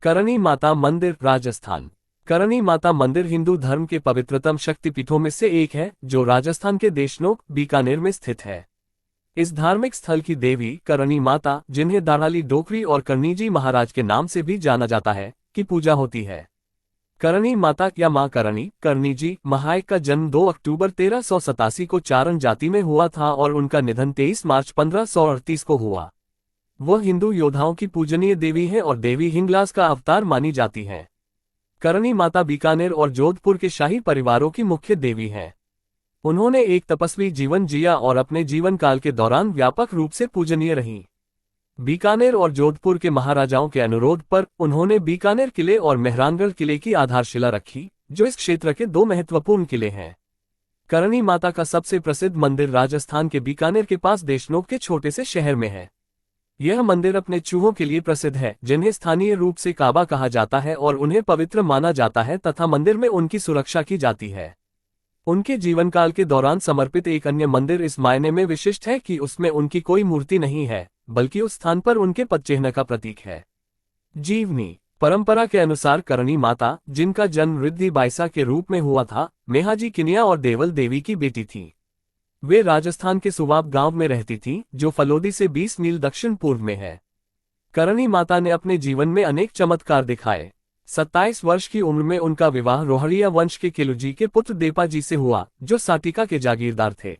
करणी माता मंदिर, राजस्थान। करणी माता मंदिर हिंदू धर्म के पवित्रतम शक्तिपीठों में से एक है, जो राजस्थान के देशनोक, बीकानेर में स्थित है। इस धार्मिक स्थल की देवी करणी माता, जिन्हें दाढ़ाली डोकरी और करनीजी महाराज के नाम से भी जाना जाता है, की पूजा होती है। करणी माता या मां करणी, करनीजी महायक का जन्म 2 अक्टूबर 1387 को चारण जाति में हुआ था और उनका निधन 23 मार्च 1538 को हुआ। वह हिंदू योद्धाओं की पूजनीय देवी है और देवी हिंगलाज का अवतार मानी जाती हैं। करणी माता बीकानेर और जोधपुर के शाही परिवारों की मुख्य देवी हैं। उन्होंने एक तपस्वी जीवन जिया और अपने जीवन काल के दौरान व्यापक रूप से पूजनीय रहीं। बीकानेर और जोधपुर के महाराजाओं के अनुरोध पर उन्होंने बीकानेर किले और मेहरानगढ़ किले की आधारशिला रखी, जो इस क्षेत्र के 2 महत्वपूर्ण किले हैं। करणी माता का सबसे प्रसिद्ध मंदिर राजस्थान के बीकानेर के पास देशनोक के छोटे से शहर में है। यह मंदिर अपने चूहों के लिए प्रसिद्ध है, जिन्हें स्थानीय रूप से काबा कहा जाता है और उन्हें पवित्र माना जाता है तथा मंदिर में उनकी सुरक्षा की जाती है। उनके जीवनकाल के दौरान समर्पित एक अन्य मंदिर इस मायने में विशिष्ट है कि उसमें उनकी कोई मूर्ति नहीं है, बल्कि उस स्थान पर उनके पदचिह्न का प्रतीक है। जीवनी परंपरा के अनुसार करणी माता, जिनका जन्म रिद्धि बाईसा के रूप में हुआ था, मेहाजी किनिया और देवल देवी की बेटी थी। वे राजस्थान के सुवाब गांव में रहती थीं, जो फलोदी से 20 मील दक्षिण पूर्व में है। करणी माता ने अपने जीवन में अनेक चमत्कार दिखाए। 27 वर्ष की उम्र में उनका विवाह रोहड़िया वंश के किलुजी के पुत्र देपाजी से हुआ, जो साटिका के जागीरदार थे।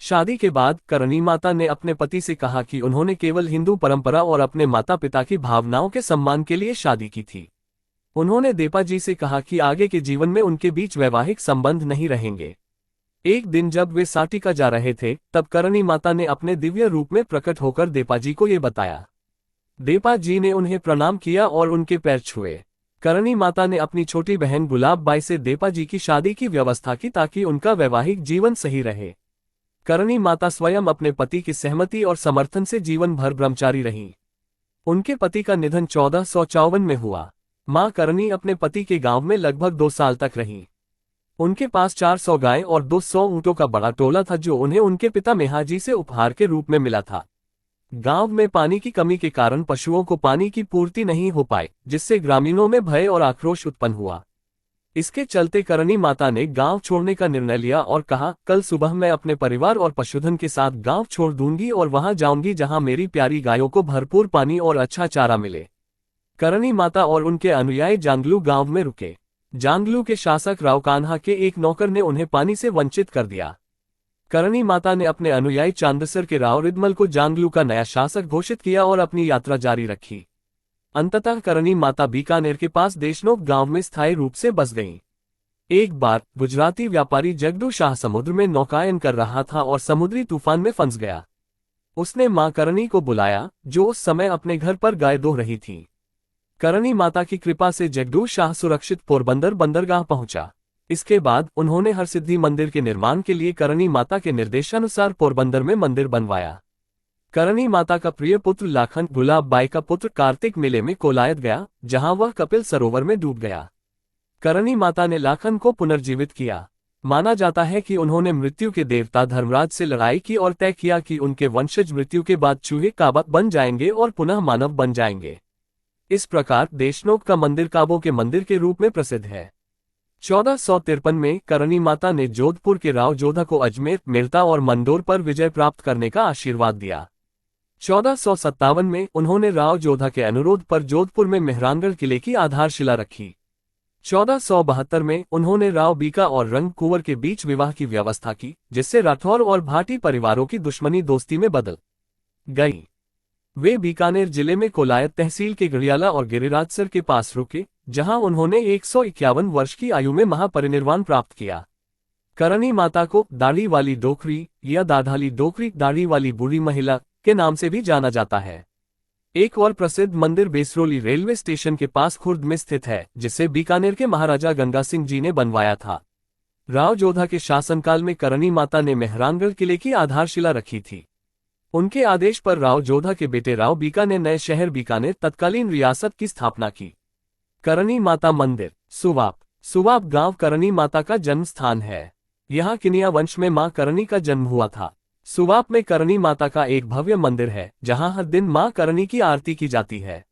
शादी के बाद करणी माता ने अपने पति से कहा कि उन्होंने केवल हिंदू परंपरा और अपने माता पिता की भावनाओं के सम्मान के लिए शादी की थी। उन्होंने देपाजी से कहा कि आगे के जीवन में उनके बीच वैवाहिक संबंध नहीं रहेंगे। एक दिन जब वे साटिका जा रहे थे, तब करणी माता ने अपने दिव्य रूप में प्रकट होकर देपाजी को ये बताया। देपाजी ने उन्हें प्रणाम किया और उनके पैर छुए। करणी माता ने अपनी छोटी बहन गुलाब बाई से देपाजी की शादी की व्यवस्था की ताकि उनका वैवाहिक जीवन सही रहे। करणी माता स्वयं अपने पति की सहमति और समर्थन से जीवन भर ब्रह्मचारी रहीं। उनके पति का निधन 1454 में हुआ। मां करणी अपने पति के गांव में लगभग 2 साल तक रहीं। उनके पास 400 गाय और 200 ऊंटों का बड़ा टोला था, जो उन्हें उनके पिता मेहाजी से उपहार के रूप में मिला था। गांव में पानी की कमी के कारण पशुओं को पानी की पूर्ति नहीं हो पाई, जिससे ग्रामीणों में भय और आक्रोश उत्पन्न हुआ। इसके चलते करणी माता ने गांव छोड़ने का निर्णय लिया और कहा, कल सुबह मैं अपने परिवार और पशुधन के साथ गांव छोड़ दूंगी और वहां जाऊंगी जहां मेरी प्यारी गायों को भरपूर पानी और अच्छा चारा मिले। करणी माता और उनके अनुयायी जांगलू गांव में रुके। जांगलू के शासक राव कान्हा के एक नौकर ने उन्हें पानी से वंचित कर दिया। करणी माता ने अपने अनुयायी चांदसर के राव रिदमल को जांगलू का नया शासक घोषित किया और अपनी यात्रा जारी रखी। अंततः करणी माता बीकानेर के पास देशनोक गांव में स्थायी रूप से बस गईं। एक बार गुजराती व्यापारी जगदू शाह समुद्र में नौकायन कर रहा था और समुद्री तूफान में फंस गया। उसने मां करणी को बुलाया, जो उस समय अपने घर पर गाय दो रही थी। करणी माता की कृपा से जगदू शाह सुरक्षित पोरबंदर बंदरगाह पहुंचा। इसके बाद उन्होंने हरसिद्धि मंदिर के निर्माण के लिए करणी माता के निर्देशानुसार पोरबंदर में मंदिर बनवाया। करणी माता का प्रिय पुत्र लाखन गुलाब बाई का पुत्र कार्तिक मेले में कोलायत गया, जहां वह कपिल सरोवर में डूब गया। करणी माता ने लाखन को पुनर्जीवित किया। माना जाता है कि उन्होंने मृत्यु के देवता धर्मराज से लड़ाई की और तय किया कि उनके वंशज मृत्यु के बाद चूहे काबा बन जाएंगे और पुनः मानव बन जाएंगे। इस प्रकार देशनोक का मंदिर काबों के मंदिर के रूप में प्रसिद्ध है। 1453 में करणी माता ने जोधपुर के राव जोधा को अजमेर, मेरता और मंदोर पर विजय प्राप्त करने का आशीर्वाद दिया। 1457 में उन्होंने राव जोधा के अनुरोध पर जोधपुर में मेहरानगढ़ किले की आधारशिला रखी। 1472 में उन्होंने राव बीका और रंग कुंवर के बीच विवाह की व्यवस्था की, जिससे राठौर और भाटी परिवारों की दुश्मनी दोस्ती में बदल गई। वे बीकानेर जिले में कोलायत तहसील के गढ़ियाला और गिरिराजसर के पास रुके, जहां उन्होंने 151 वर्ष की आयु में महापरिनिर्वाण प्राप्त किया। करणी माता को दाढ़ी वाली डोकरी या दाढ़ाली डोकरी, दाढ़ी वाली बूढ़ी महिला के नाम से भी जाना जाता है। एक और प्रसिद्ध मंदिर बेसरोली रेलवे स्टेशन के पास खुर्द में स्थित है, जिसे बीकानेर के महाराजा गंगा सिंह जी ने बनवाया था। राव जोधा के शासनकाल में करणी माता ने मेहरानगढ़ किले की आधारशिला रखी थी। उनके आदेश पर राव जोधा के बेटे राव बीका ने नए शहर बीकानेर तत्कालीन रियासत की स्थापना की। करणी माता मंदिर सुवाप। सुवाप गांव करणी माता का जन्म स्थान है। यहाँ किनिया वंश में मां करणी का जन्म हुआ था। सुवाप में करणी माता का एक भव्य मंदिर है, जहां हर दिन मां करणी की आरती की जाती है।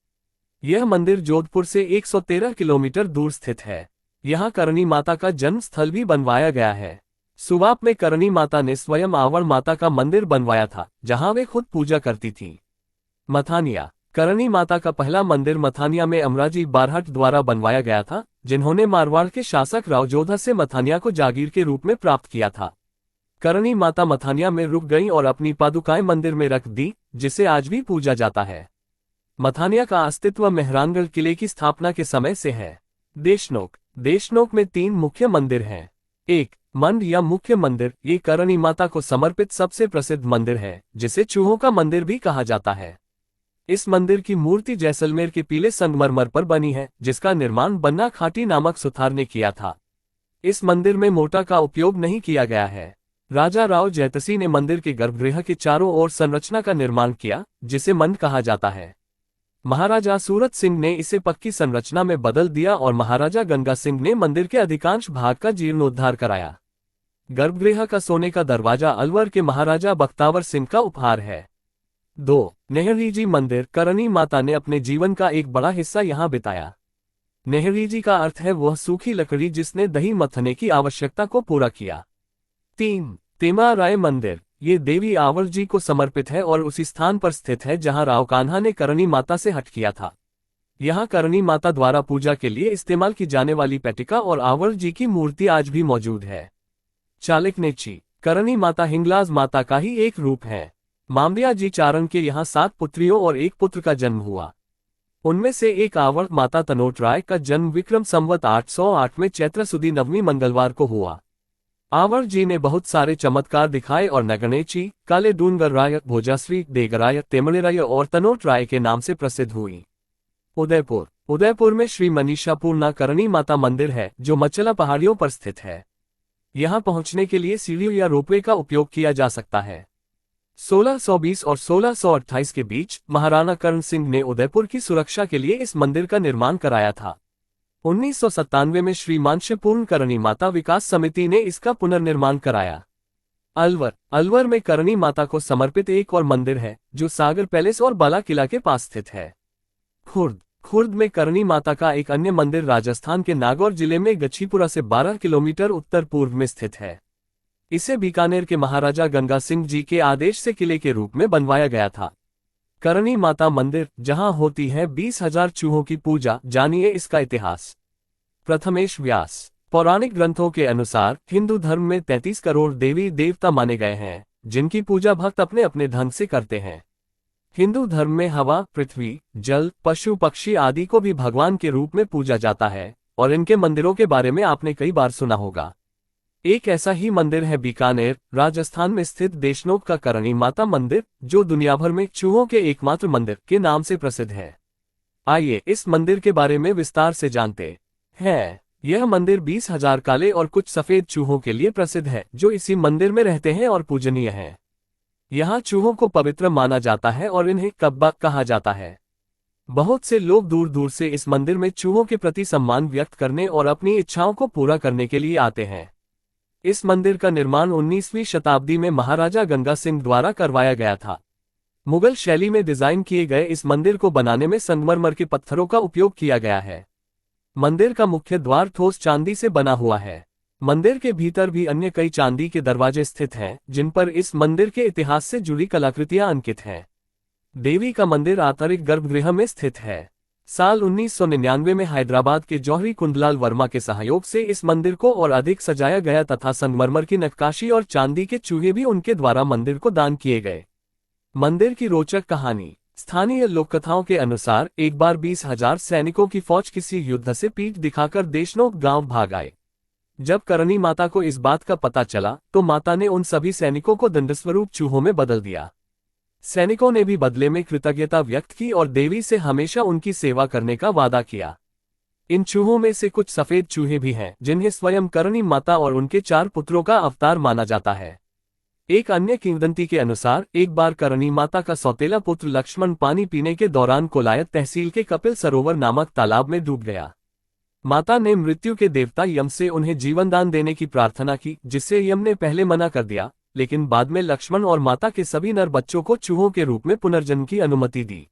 यह मंदिर जोधपुर से 113 किलोमीटर दूर स्थित है। यहाँ करणी माता का जन्म स्थल भी बनवाया गया है। सुवाप में करणी माता ने स्वयं आवर माता का मंदिर बनवाया था, जहाँ वे खुद पूजा करती थी। मथानिया। करणी माता का पहला मंदिर मथानिया में अमराजी बारहट द्वारा बनवाया गया था, जिन्होंने मारवाड़ के शासक राव जोधा से मथानिया को जागीर के रूप में प्राप्त किया था। करणी माता मथानिया में रुक गईं और अपनी पादुकाएं मंदिर में रख दी, जिसे आज भी पूजा जाता है। मथानिया का अस्तित्व मेहरानगढ़ किले की स्थापना के समय से है। देशनोक। देशनोक में 3 मुख्य मंदिर हैं। 1. मंड या मुख्य मंदिर, ये करणी माता को समर्पित सबसे प्रसिद्ध मंदिर है, जिसे चूहों का मंदिर भी कहा जाता है। इस मंदिर की मूर्ति जैसलमेर के पीले संगमरमर पर बनी है, जिसका निर्माण बन्ना खाटी नामक सुथार ने किया था। इस मंदिर में मोटा का उपयोग नहीं किया गया है। राजा राव जैतसी ने मंदिर के गर्भगृह के चारों ओर संरचना का निर्माण किया, जिसे मंड कहा जाता है। महाराजा सूरत सिंह ने इसे पक्की संरचना में बदल दिया और महाराजा गंगा सिंह ने मंदिर के अधिकांश भाग का जीर्णोद्धार कराया। गर्भगृह का सोने का दरवाजा अलवर के महाराजा बख्तावर सिंह का उपहार है। 2. नेहरीजी मंदिर। करणी माता ने अपने जीवन का एक बड़ा हिस्सा यहाँ बिताया। नेहरीजी का अर्थ है वह सूखी लकड़ी जिसने दही मथने की आवश्यकता को पूरा किया। 3. तेमा राय मंदिर। ये देवी आवर जी को समर्पित है और उसी स्थान पर स्थित है जहां राव कान्हा ने करणी माता से हट किया था। यहाँ करणी माता द्वारा पूजा के लिए इस्तेमाल की जाने वाली पेटिका और आवर जी की मूर्ति आज भी मौजूद है। चालकनेची। करणी माता हिंगलाज माता का ही एक रूप है। मामरिया जी चारण के यहाँ 7 पुत्रियों और 1 पुत्र का जन्म हुआ। उनमें से एक आवर माता तनोट राय का जन्म विक्रम संवत 808 में चैत्र सुदी नवमी मंगलवार को हुआ। आवर जी ने बहुत सारे चमत्कार दिखाए और नगनेची, काले डूनगर राय, भोजाश्री, देगराय, तेमलेराय और तनोट राय के नाम से प्रसिद्ध हुई। उदयपुर। उदयपुर में श्री मनीषा पूर्णा करणी माता मंदिर है, जो मचला पहाड़ियों पर स्थित है। यहाँ पहुंचने के लिए सीढ़ियों या रोपवे का उपयोग किया जा सकता है। 1620 और 1628 के बीच महाराणा कर्ण सिंह ने उदयपुर की सुरक्षा के लिए इस मंदिर का निर्माण कराया था। 1997 में श्री मानशपूर्ण करणी माता विकास समिति ने इसका पुनर्निर्माण कराया। अलवर। अलवर में करणी माता को समर्पित एक और मंदिर है, जो सागर पैलेस और बाला किला के पास स्थित है। खुर्द। खुर्द में करणी माता का एक अन्य मंदिर राजस्थान के नागौर जिले में गछीपुरा से 12 किलोमीटर उत्तर पूर्व में स्थित है। इसे बीकानेर के महाराजा गंगा सिंह जी के आदेश से किले के रूप में बनवाया गया था। करणी माता मंदिर, जहां होती है 20,000 चूहों की पूजा, जानिए इसका इतिहास। प्रथमेश व्यास। पौराणिक ग्रंथों के अनुसार हिंदू धर्म में 33 करोड़ देवी देवता माने गए हैं, जिनकी पूजा भक्त अपने अपने ढंग से करते हैं। हिंदू धर्म में हवा, पृथ्वी, जल, पशु पक्षी आदि को भी भगवान के रूप में पूजा जाता है, और इनके मंदिरों के बारे में आपने कई बार सुना होगा। एक ऐसा ही मंदिर है बीकानेर, राजस्थान में स्थित देशनोक का करणी माता मंदिर, जो दुनिया भर में चूहों के एकमात्र मंदिर के नाम से प्रसिद्ध है। आइए इस मंदिर के बारे में विस्तार से जानते हैं। यह मंदिर 20,000 काले और कुछ सफेद चूहों के लिए प्रसिद्ध है, जो इसी मंदिर में रहते हैं और पूजनीय हैं। यहाँ चूहों को पवित्र माना जाता है और इन्हें कब्बा कहा जाता है। बहुत से लोग दूर दूर से इस मंदिर में चूहों के प्रति सम्मान व्यक्त करने और अपनी इच्छाओं को पूरा करने के लिए आते हैं। इस मंदिर का निर्माण 19वीं शताब्दी में महाराजा गंगा सिंह द्वारा करवाया गया था। मुगल शैली में डिजाइन किए गए इस मंदिर को बनाने में संगमरमर के पत्थरों का उपयोग किया गया है। मंदिर का मुख्य द्वार ठोस चांदी से बना हुआ है। मंदिर के भीतर भी अन्य कई चांदी के दरवाजे स्थित हैं, जिन पर इस मंदिर के इतिहास से जुड़ी कलाकृतियां अंकित हैं। देवी का मंदिर आंतरिक गर्भगृह में स्थित है। साल 1999 में हैदराबाद के जौहरी कुंदलाल वर्मा के सहयोग से इस मंदिर को और अधिक सजाया गया तथा संगमरमर की नक्काशी और चांदी के चूहे भी उनके द्वारा मंदिर को दान किए गए। मंदिर की रोचक कहानी। स्थानीय लोककथाओं के अनुसार एक बार 20,000 सैनिकों की फौज किसी युद्ध से पीठ दिखाकर देशनोक गांव भाग आए। जब करणी माता को इस बात का पता चला, तो माता ने उन सभी सैनिकों को दंडस्वरूप चूहों में बदल दिया। सैनिकों ने भी बदले में कृतज्ञता व्यक्त की और देवी से हमेशा उनकी सेवा करने का वादा किया। इन चूहों में से कुछ सफेद चूहे भी हैं, जिन्हें स्वयं करणी माता और उनके 4 पुत्रों का अवतार माना जाता है। एक अन्य किंवदंती के अनुसार एक बार करणी माता का सौतेला पुत्र लक्ष्मण पानी पीने के दौरान कोलायत तहसील के कपिल सरोवर नामक तालाब में डूब गया। माता ने मृत्यु के देवता यम से उन्हें जीवनदान देने की प्रार्थना की, जिससे यम ने पहले मना कर दिया, लेकिन बाद में लक्ष्मण और माता के सभी नर बच्चों को चूहों के रूप में पुनर्जन्म की अनुमति दी।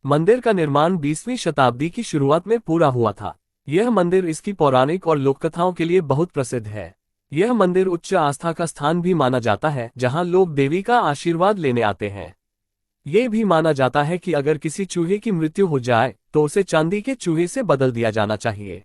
मंदिर का निर्माण 20वीं शताब्दी की शुरुआत में पूरा हुआ था। यह मंदिर इसकी पौराणिक और लोककथाओं के लिए बहुत प्रसिद्ध है। यह मंदिर उच्च आस्था का स्थान भी माना जाता है, जहां लोग देवी का आशीर्वाद लेने आते हैं। ये भी माना जाता है कि अगर किसी चूहे की मृत्यु हो जाए तो उसे चांदी के चूहे से बदल दिया जाना चाहिए।